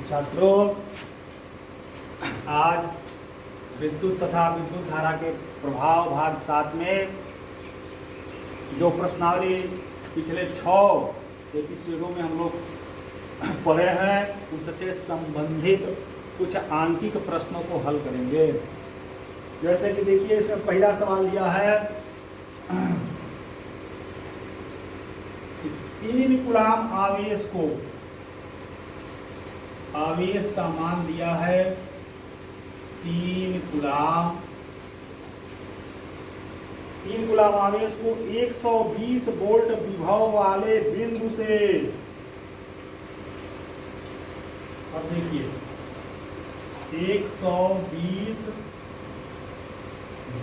छात्रों, आज विद्युत तथा विद्युत धारा के प्रभाव भाग 7 में जो प्रश्नावली पिछले 6 एपिसोडों में हम लोग पढ़े हैं उससे संबंधित कुछ आंकिक प्रश्नों को हल करेंगे। जैसे कि देखिए, इसमें पहला सवाल दिया है 3 कूलाम आवेश को, आवेश का मान दिया है 3 कूलाम आवेश को 120 वोल्ट विभव वाले बिंदु से, अब देखिए 120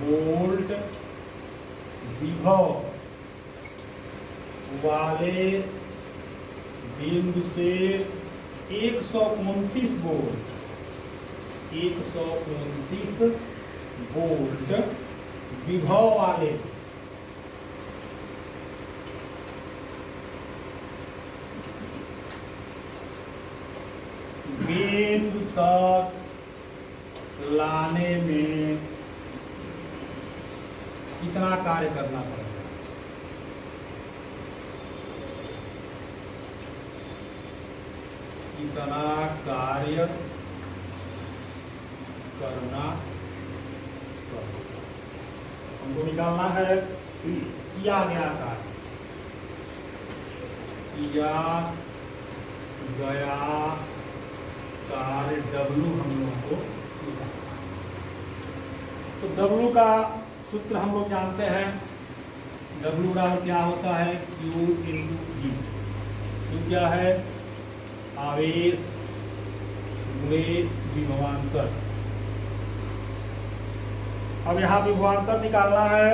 वोल्ट विभव वाले बिंदु से 129 वोल्ट विभव वाले बिंदु तक लाने में कितना कार्य करना पड़ेगा। कितना कार्य करना पड़ेगा हमको निकालना है। किया गया कार्य, किया गया कार्य W हम लोगों को निकालना है। तो W का सूत्र हम लोग जानते हैं। W बराबर क्या होता है? Q into V। Q क्या है? आवेश गुणे विभवांतर। अब यहाँ विभवांतर निकालना है।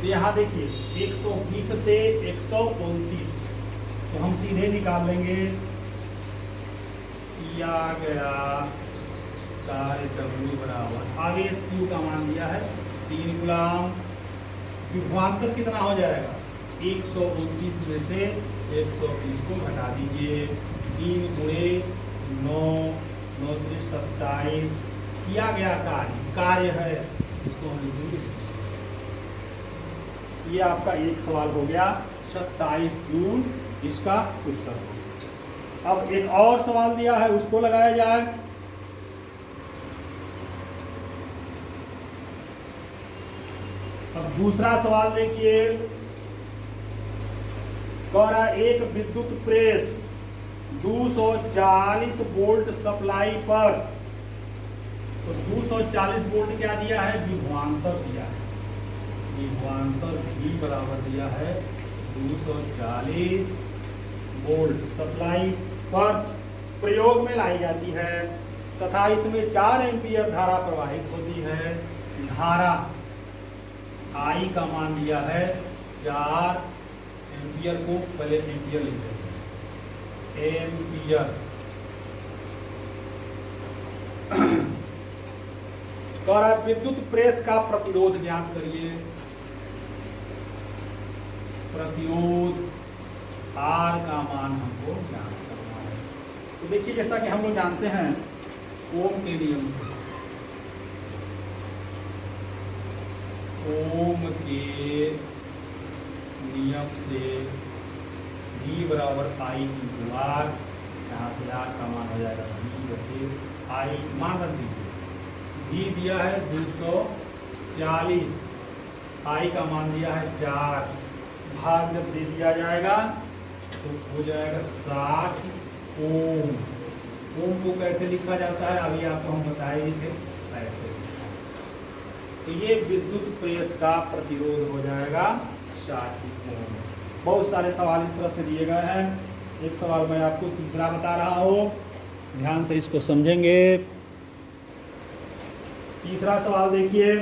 तो यहाँ देखिए 120 से 129, तो हम सीधे निकाल लेंगे। किया गया कार्य W बराबर आवेश Q का मान दिया है 3 कूलाम, विभवांतर कितना हो जाएगा? 129 में से 120 को घटा दीजिए। 3 गुणे 9, 9 × 27। किया गया कार्य है, इसको हम लिखेंगे। ये आपका एक सवाल हो गया, 27 जून इसका उत्तर हो। अब एक और सवाल दिया है, उसको लगाया जाए। अब दूसरा सवाल देखिए, कह रहा एक विद्युत प्रेस 240 वोल्ट सप्लाई पर, तो 240 वोल्ट क्या दिया है? विभवांतर दिया है। विभवांतर V बराबर दिया है 240 वोल्ट सप्लाई पर प्रयोग में लाई जाती है तथा इसमें 4 एम्पीयर धारा प्रवाहित होती है। धारा I का मान दिया है 4 एम्पीयर को पहले एम्पीयर लिख देंगे, एम्पीयर। और विद्युत प्रेस का प्रतिरोध ज्ञात करिए। प्रतिरोध R का मान हमको ज्ञात करना है। तो देखिए, जैसा कि हम लोग जानते हैं ओम के नियम से, ओम के नियम से V बराबर I इंटू R, यहाँ से R का मान हो जाएगा V/I। मान रख दीजिए, V दिया है 240, I का मान दिया है 4, भाग जब दे दिया जाएगा तो हो जाएगा 60 ओम। ओम को कैसे लिखा जाता है अभी आपको हम बताए ही थे, ऐसे। तो ये विद्युत प्रेस का प्रतिरोध हो जाएगा 60 ओम। बहुत सारे सवाल इस तरह से दिए गए हैं। एक सवाल मैं आपको तीसरा बता रहा हूँ, ध्यान से इसको समझेंगे। तीसरा सवाल देखिए,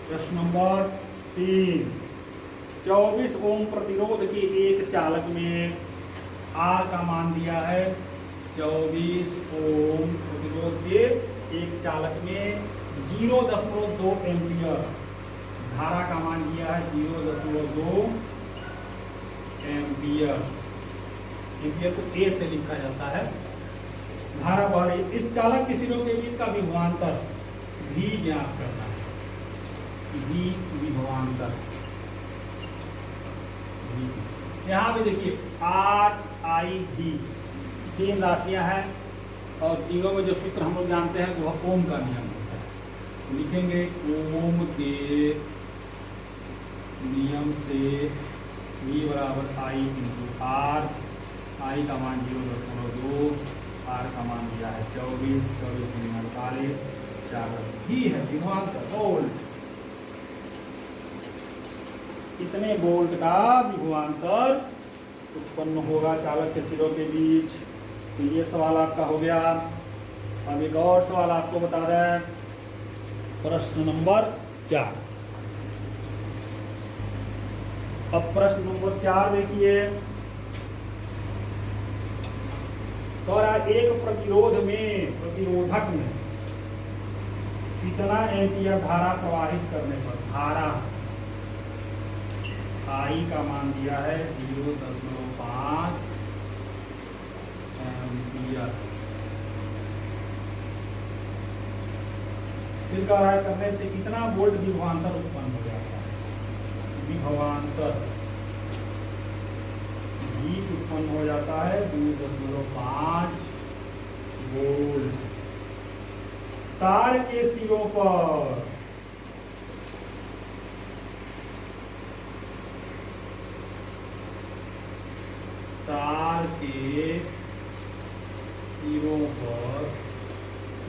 प्रश्न नंबर 3। 24 ओम प्रतिरोध के एक चालक में R का मान दिया है 24 ओम प्रतिरोध के एक चालक में 0.2 एम्पियर धारा का मान दिया है 0.2 एम्पियर। एम्पियर को ए से लिखा जाता है। धारा बह रही, इस चालक के सिरों के बीच का विभवांतर भी ज्ञात करना है। भी विभवांतर, यहाँ पे देखिए आर आई भी 3 राशियां हैं और तीनों में जो सूत्र हम लोग जानते हैं वह ओम का नियम होता है। लिखेंगे ओम के नियम से V बराबर आई इंटू आर, आई का मान 0.2, आर का मान दिया है 24, 48, 4 भी है विभवांतर वोल्ट। कितने वोल्ट का विभवांतर उत्पन्न होगा चालक के सिरों के बीच। तो ये सवाल आपका हो गया। अब एक और सवाल आपको बता रहे हैं, प्रश्न नंबर 4। अब प्रश्न नंबर 4 देखिए, तो एक प्रतिरोधक में कितना एम्पियर धारा प्रवाहित करने पर, धारा आई का मान दिया है 0.5 एम्पियर। फिर कह रहा है करने से कितना वोल्ट विभवांतर उत्पन्न हो जाता है। विभवांतर भी उत्पन्न हो जाता है 2.5 वोल्ट। तार के सिरों पर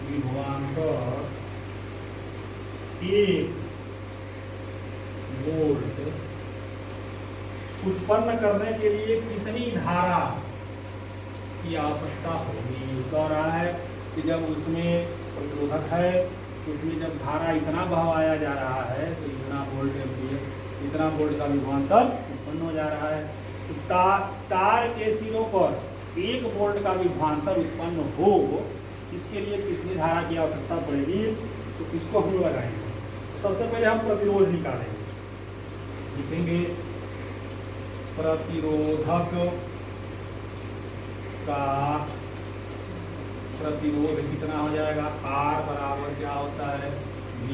विभवांतर 1 वोल्ट उत्पन्न करने के लिए कितनी धारा की आवश्यकता होगी। कह रहा है कि जब उसमें प्रतिरोधक है तो उसमें जब धारा इतना बहाया जा रहा है तो इतना वोल्ट एम्पियर, इतना वोल्ट का विभवांतर उत्पन्न हो जा रहा है। तो तार के सिरों पर 1 वोल्ट का विभवांतर उत्पन्न हो, इसके लिए कितनी धारा की आवश्यकता पड़ेगी, तो इसको हम लगाएंगे। तो सबसे पहले हम प्रतिरोध निकालेंगे। लिखेंगे प्रतिरोधक का प्रतिरोध कितना हो जाएगा, R बराबर क्या होता है V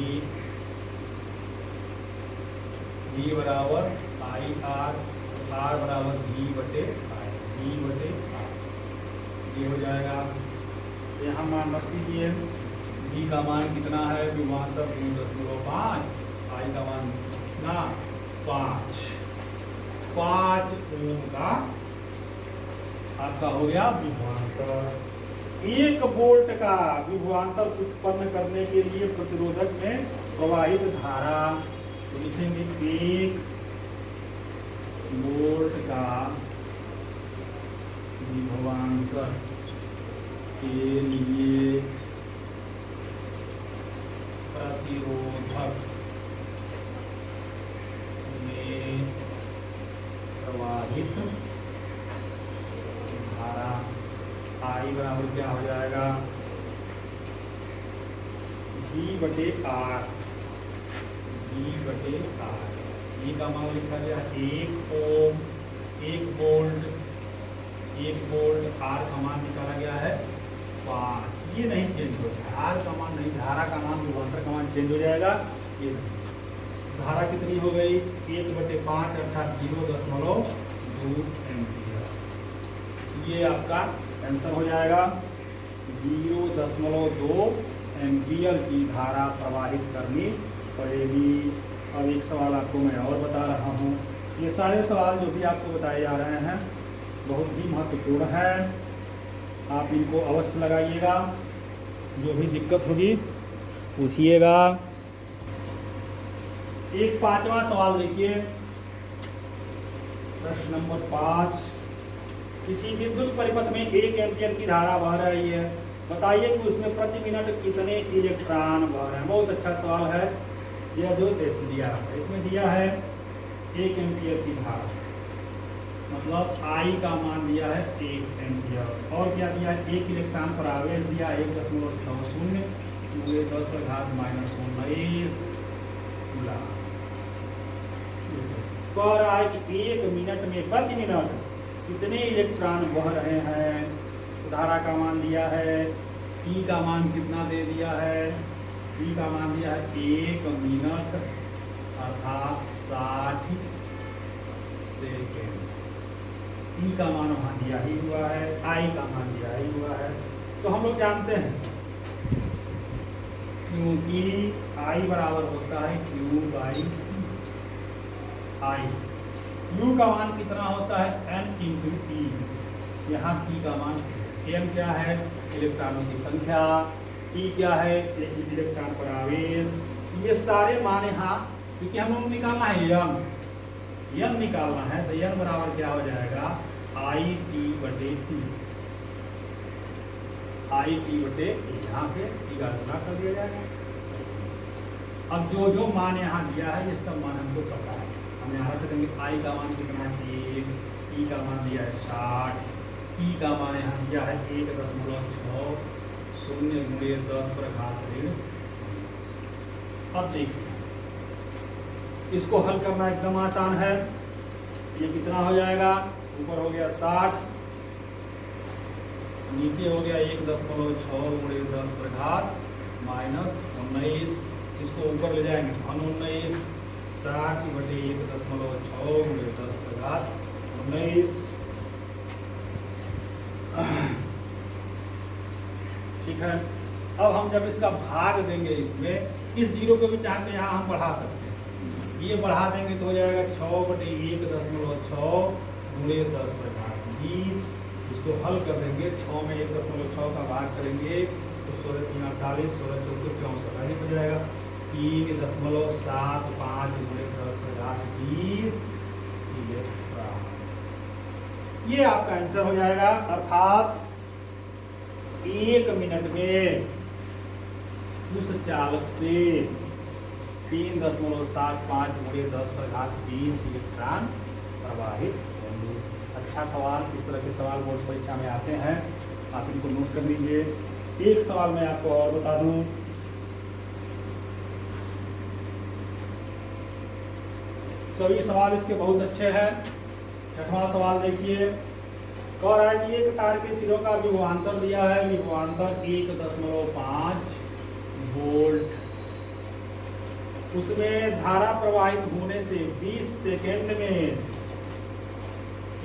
बराबर आई आर, R बराबर V बटे R, ये हो जाएगा। यहाँ मान रख दीजिए, V का मान कितना है, विभवांतर 2.5, आई का मान कितना 5 ओम का आपका हो गया विभवांतर। 1 वोल्ट का विभवांतर उत्पन्न करने के लिए प्रतिरोधक में प्रवाहित धारा, तो लिखेंगे 1 वोल्ट का विभवांतर के लिए प्रतिरोधक में प्रवाहित धारा आई बराबर क्या हो जाएगा V बटे R। ये का मान लिखा गया 1 ओम, 1 वोल्ट, R का मान निकाला गया है 5। ये नहीं चेंज होता है, R का मान नहीं, धारा का मान, विभवांतर का मान चेंज हो जाएगा। ये धारा कितनी हो गई 1/5 अर्थात 0.2 एम्पियर। ये आपका आंसर हो जाएगा। 0.2 एम्पियर की धारा प्रवाहित करनी पड़ेगी। अब एक सवाल आपको मैं और बता रहा हूँ। ये सारे सवाल जो भी आपको बताए जा रहे हैं बहुत ही महत्वपूर्ण है, आप इनको अवश्य लगाइएगा। जो भी दिक्कत होगी पूछिएगा। एक 5वां सवाल देखिए, प्रश्न नंबर 5। किसी विद्युत परिपथ में 1 एम्पियर की धारा बह रही है, बताइए कि उसमें प्रति मिनट कितने इलेक्ट्रॉन बह रहे हैं। बहुत अच्छा सवाल है। यह जो दिया है, इसमें दिया है 1 एम्पियर की धारा, मतलब आई का मान दिया है 1 एम्पियर, और क्या दिया है 1 इलेक्ट्रॉन पर आवेश दिया 1.60 पूरे 10⁻⁻19 कह रहा है कि 1 मिनट में प्रति मिनट कितने इलेक्ट्रॉन बह रहे हैं, धारा का मान दिया है, T का मान कितना दे दिया है, T का मान दिया है 1 मिनट अर्थात 60 सेकेंड। E का मान वहाँ दिया ही हुआ है, I का मान दिया ही हुआ है। तो हम लोग जानते हैं क्योंकि I बराबर होता है Q बाई I। U का मान कितना होता है N इंटू E। यहाँ P का मान N क्या है, इलेक्ट्रॉनों की संख्या, E क्या है, इलेक्ट्रॉन पर आवेश। ये सारे मान यहाँ, क्योंकि हम लोग निकालना है N निकालना है, तो N बराबर क्या हो जाएगा IT बटे T। IT बटे यहाँ से T का गुणा कर दिया जाएगा। अब जो जो मान यहाँ दिया है ये सब मान हमको पता है, हम यहाँ रख देंगे। I का मान कितना है 1, E का मान दिया है 60, E का मान यहाँ दिया है 1.6 शून्य गुणे 10 पर घात ऋण। अब देखिए इसको हल करना एकदम आसान है। ये कितना हो जाएगा, ऊपर हो गया 60, नीचे हो गया 1.6 गुणे 10 पर घात माइनस 19। इसको ऊपर ले जाएंगे 19, 60 बटे 1.6 गुणे 10 पर घात 19। ठीक है। अब हम जब इसका भाग देंगे, इसमें इस जीरो को भी चाहते हैं यहाँ हम बढ़ा सकते हैं, ये बढ़ा देंगे तो हो जाएगा 6 बटे 1.6 गुणे 10 पर घात 20। इसको हल कर देंगे, 6 में 1.6 का भाग करेंगे तो 16 3 48, 16 चौके 64 हो जाएगा। 3.75 गुणे 10 पर घात 20 ये आपका आंसर हो जाएगा। अर्थात 1 मिनट में उस चालक से 3.75 गुणे 10 पर घात 20 इलेक्ट्रॉन प्रवाहित होंगे। अच्छा सवाल, इस तरह के सवाल बोर्ड परीक्षा में आते हैं, आप इनको नोट कर लीजिए। एक सवाल मैं आपको और बता दूं, सभी सवाल इसके बहुत अच्छे हैं। 6वां सवाल देखिए, कह रहा है कि एक तार के सिरों का विभवांतर दिया है, विभवांतर 1.5 वोल्ट, उसमें धारा प्रवाहित होने से 20 सेकेंड में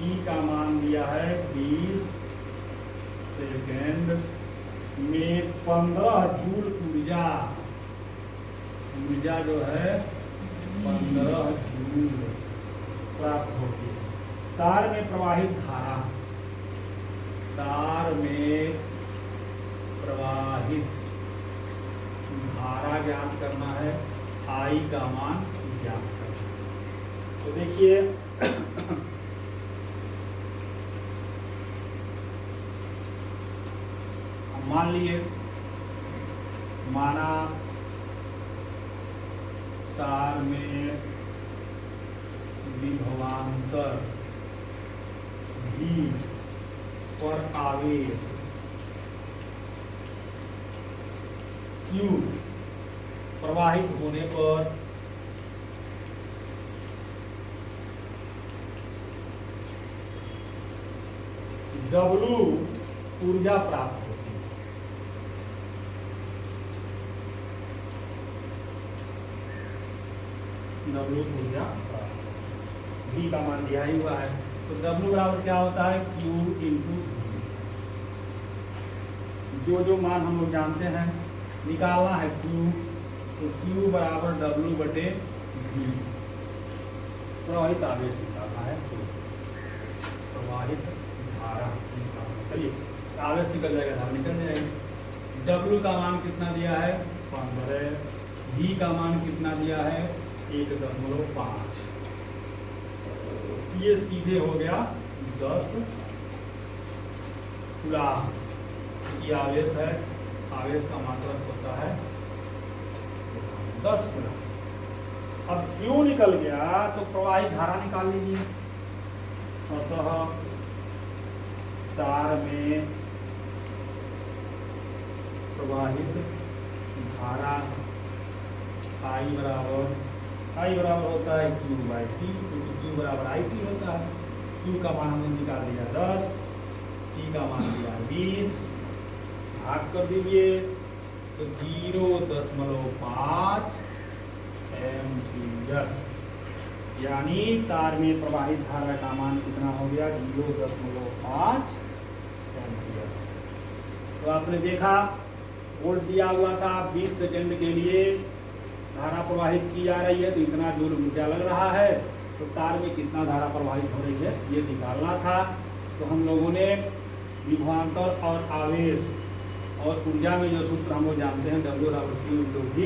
E का मान दिया है 20 सेकेंड में 15 जूल ऊर्जा जो है 15 जूल प्राप्त होती है। तार में प्रवाहित धारा, तार में प्रवाहित धारा ज्ञात करना है, I का मान ज्ञात करना है। तो देखिए मान लिए, माना तार में विभवांतर V पर आवेश Q प्रवाहित होने पर W ऊर्जा प्राप्त होती है। W ऊर्जा प्राप्त, V का मान दिया ही हुआ है, तो W बराबर क्या होता है Q इंटू, जो मान हम लोग जानते हैं निकालना है Q, तो Q बराबर W बटे V, प्रवाहित आवेश निकालना है, तो प्रवाहित धारा निकालना। चलिए आवेश निकल जाएगा, धारा निकल जाएगी। W का मान कितना दिया है 15, V का मान कितना दिया है 1.5, ये सीधे हो गया 10 कूलम, क्योंकि आवेश है, आवेश का मात्रक होता है 10 कूलम। अब Q निकल गया तो प्रवाहित धारा निकाल लीजिए। अतः तार में प्रवाहित धारा I बराबर होता है Q बाई T, क्योंकि Q बराबर IT होता है। Q का मान हमने निकाल दिया 10, T का मान दिया 20, भाग कर दीजिए तो 0.5 एम्पीयर, यानी तार में प्रवाहित धारा का मान कितना हो गया 0.5 एम्पीयर। तो आपने देखा वोल्ट दिया हुआ था 20 सेकेंड के लिए धारा प्रवाहित की जा रही है, तो इतना जूल ऊर्जा लग रहा है, तो तार में कितना धारा प्रवाहित हो रही है ये निकालना था। तो हम लोगों ने विभवांतर और आवेश और ऊर्जा में जो सूत्र हम लोग जानते हैं W/Q/V,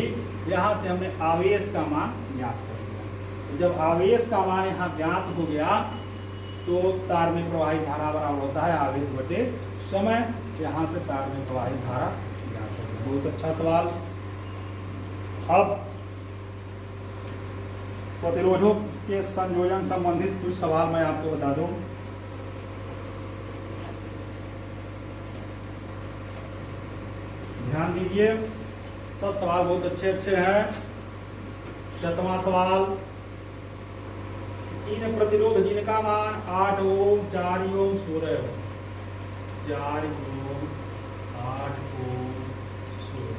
यहाँ से हमने आवेश का मान ज्ञात कर दिया। तो जब आवेश का मान यहाँ ज्ञात हो गया तो तार में प्रवाहित धारा बराबर होता है आवेश बटे समय, यहाँ से तार में प्रवाहित धारा ज्ञात हो गया। बहुत अच्छा सवाल। अब प्रतिरोधों के संयोजन संबंधित कुछ सवाल मैं आपको बता दूं। ध्यान दीजिए, सब सवाल बहुत अच्छे अच्छे हैं। 7वां सवाल, इन प्रतिरोध जिनका मान 8 ओम, 4 ओम, 16 ओम, 4 ओम, 8 ओम, 16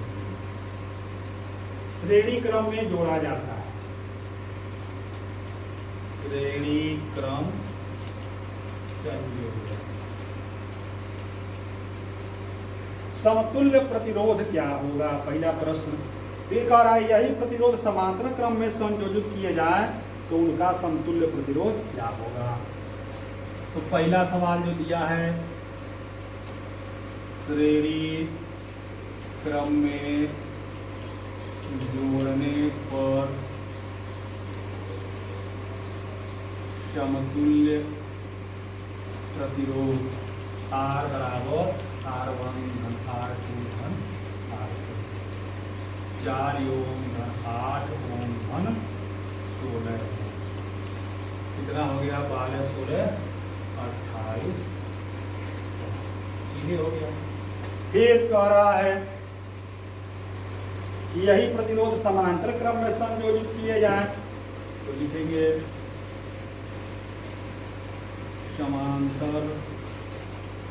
श्रेणी क्रम में जोड़ा जाता है। श्रेणी क्रम संयोजन। समतुल्य प्रतिरोध क्या होगा? पहला प्रश्न। फिर कह रहा है यही प्रतिरोध समांतर क्रम में संयोजित किए जाए तो उनका समतुल्य प्रतिरोध क्या होगा? तो पहला सवाल जो दिया है, श्रेणी क्रम में जोड़ने पर समतुल्य प्रतिरोध R बराबर R1 धन R2 धन R2, 4 ओम धन 8 ओम धन 16 ओम। कितना हो गया? 12, 16, 28, सीधे हो गया। फिर कह रहा है यही प्रतिरोध समांतर क्रम में संयोजित किए जाए तो लिखेंगे समांतर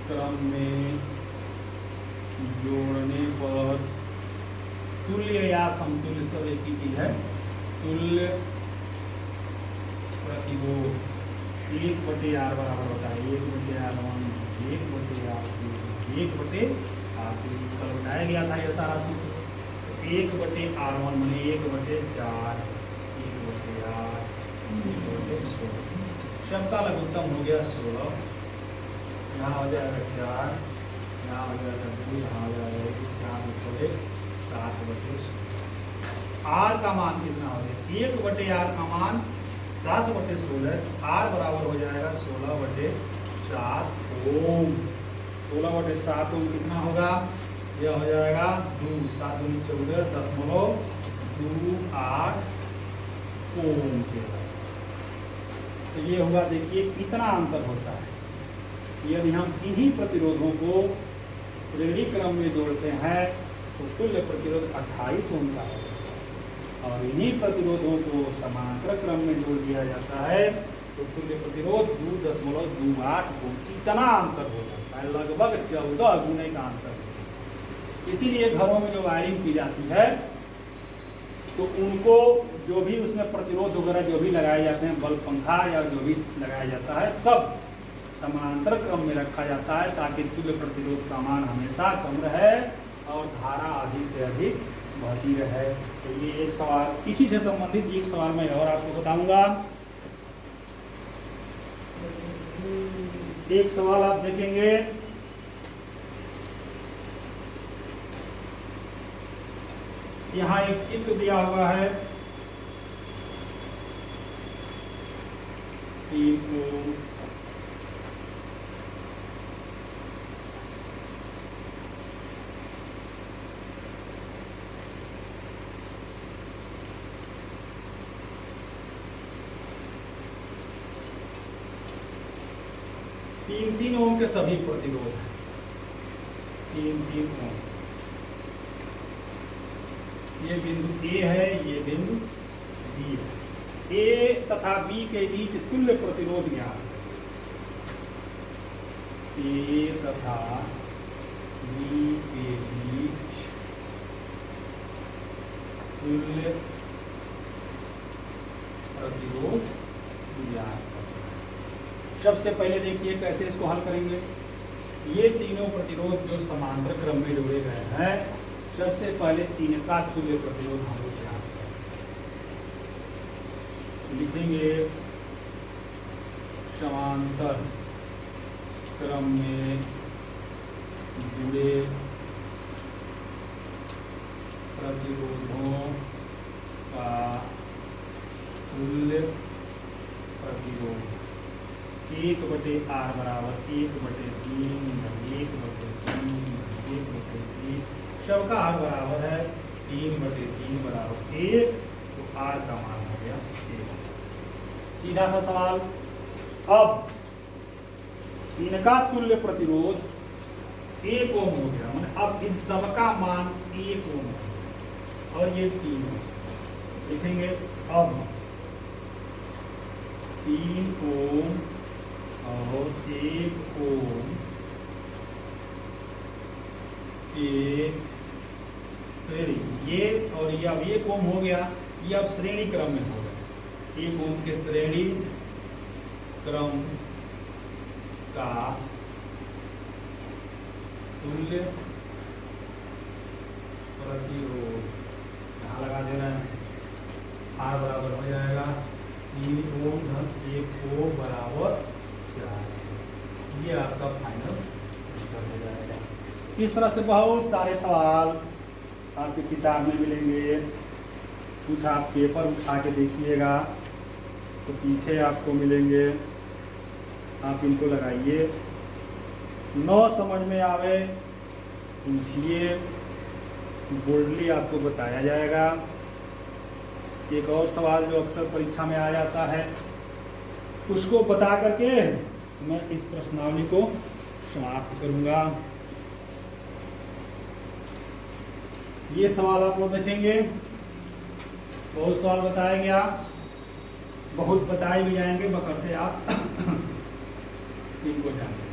क्रम में जोड़ने पर तुल्य या समतुल्य, सब एक ही चीज है, तुल्य प्रतिरोध 1/R बराबर होता है 1/R1, 1/R2, 1/R3। कल बताया गया था ये सारा सूत्र। 1/R1 माने 1/4, 1/8, 1/16, सबका लघुत्तम हो गया 16। यहाँ हो जाएगा 4, यहाँ हो जाएगा 2, यहाँ हो जाएगा 4, 7/16। R का मान कितना हो जाएगा? 1/R का मान 7/16, R बराबर हो जाएगा 16/7 ओम। 16/7 ओम कितना होगा? यह हो जाएगा 2, 7 दूनी 14.28 ओम के। तो ये होगा, देखिए कितना अंतर होता है। यदि हम इन्हीं प्रतिरोधों को श्रेणी क्रम में जोड़ते हैं तो तुल्य प्रतिरोध 28 ओम का है, और इन्हीं प्रतिरोधों को समांतर क्रम में जोड़ दिया जाता है तो तुल्य प्रतिरोध 2.28 ओम। इतना अंतर हो जाता है, लगभग 14 गुने का अंतर। इसीलिए घरों में जो वायरिंग की जाती है तो उनको जो भी उसमें प्रतिरोध वगैरह जो भी लगाए जाते हैं, बल्ब, पंखा या जो भी लगाया जाता है, सब समांतर क्रम में रखा जाता है ताकि तुल्य प्रतिरोध का मान हमेशा कम रहे और धारा अधिक से अधिक बहती रहे। तो ये एक सवाल, इसी से संबंधित एक सवाल मैं और आपको बताऊंगा। एक सवाल आप देखेंगे, यहाँ एक चित्र दिया हुआ है, 3 ओम, तीन ओम के सभी प्रतिरोध हैं, 3 ओम। ये बिंदु A है, ये बिंदु B है। A तथा B के बीच तुल्य प्रतिरोध ज्ञात है। ए तथा बी के बीच तुल्य प्रतिरोध ज्ञात करना है। सबसे पहले देखिए कैसे इसको हल करेंगे। ये तीनों प्रतिरोध जो समांतर क्रम में जोड़े गए हैं, सबसे पहले इनका तुल्य प्रतिरोध हम लोग ज्ञात करेंगे। लिखेंगे समांतर क्रम में जुड़े प्रतिरोधों का तुल्य प्रतिरोध 1/r बराबर 1/3 1/3 1/3, सबका r बराबर है 3/3 बराबर 1, तो r का मान हो गया 1। सीधा सा सवाल। अब इनका तुल्य प्रतिरोध 1 ओम हो गया, मतलब अब इन सबका मान 1 ओम है और ये 3 ओम। लिखेंगे अब 3 ओम और 1 ओम के श्रेणी, ये और ये अब 1 ओम हो गया, ये अब श्रेणी क्रम में हो गया। 1 ओम के श्रेणी क्रम का तुल्य प्रतिरोध यहाँ लगा देना है, R बराबर हो जाएगा 3 ओम धन 1 ओम बराबर 4। ये आपका फाइनल आंसर हो जाएगा। इस तरह से बहुत सारे सवाल आपकी किताब में मिलेंगे। कुछ आप पेपर उठा के देखिएगा तो पीछे आपको मिलेंगे, आप इनको लगाइए। न समझ में आवे पूछिए, बोल्डली आपको बताया जाएगा। एक और सवाल जो अक्सर परीक्षा में आ जाता है, उसको बता करके मैं इस प्रश्नावली को समाप्त करूंगा। ये सवाल आप लोग देखेंगे, बहुत सवाल बताएंगे आप, बहुत बताए भी जाएंगे, बशर्ते आप इनको जानें।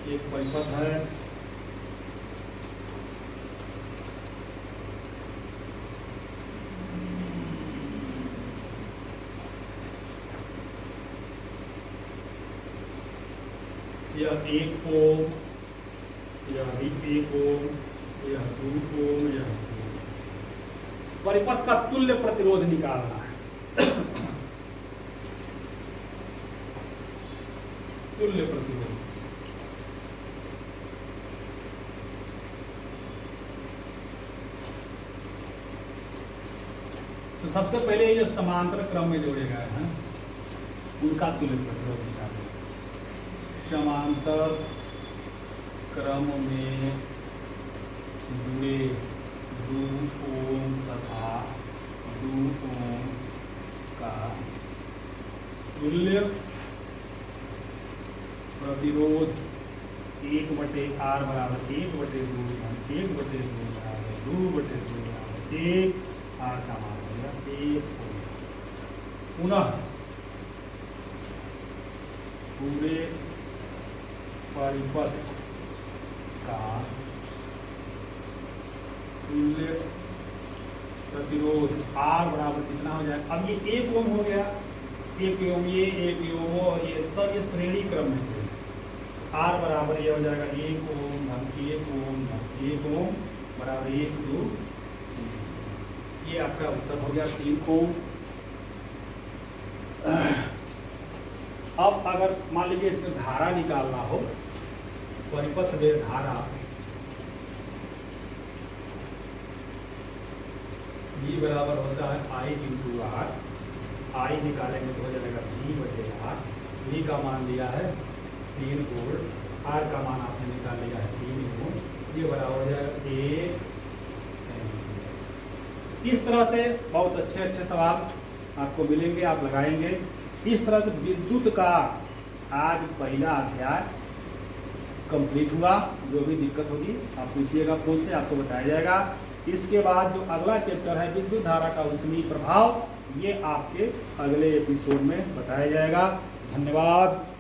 एक परिपथ है, यह 1 ओम, यह भी 1 ओम, यह 2 ओम, यह 2 ओम। परिपथ का तुल्य प्रतिरोध निकालना है। तुल्य प्रतिरोध तो सबसे पहले ये जो समांतर क्रम में जोड़े गए हैं उनका तुल्य प्रतिरोध निकालें। समांतर क्रम में जुड़े 2 ओम तथा 2 ओम का तुल्य प्रतिरोध 1/r बराबर 1/2 1/2 बराबर 2/2 बराबर 1, r का मान हो गया 1 ओम। पुनः पूरे परिपथ का तुल्य प्रतिरोध R बराबर कितना हो जाए। अब ये 1 ओम हो गया, 1 ओम ये 1 ओम और ये सब ये श्रेणी क्रम में है। R बराबर ये हो जाएगा 1 ओम धन 1 ओम धन 1 ओम बराबर 1 2 3। ये आपका उत्तर हो गया 3 ओम। अब अगर मान लीजिए इसमें धारा निकालना हो, परिपथ में धारा V बराबर होता है I × R, I निकालेंगे तो हो जाएगा V/R। V का मान दिया है 3 वोल्ट, R का मान आपने निकाल लिया है 3 ओम, ये बराबर हो जाएगा 1 एम्पीयर। इस तरह से बहुत अच्छे अच्छे सवाल आपको मिलेंगे, आप लगाएंगे। इस तरह से विद्युत का आज पहला अध्याय कंप्लीट हुआ। जो भी दिक्कत होगी आप पूछिएगा फोन से, आपको बताया जाएगा। इसके बाद जो अगला चैप्टर है विद्युत धारा का ऊष्मीय प्रभाव, ये आपके अगले एपिसोड में बताया जाएगा। धन्यवाद।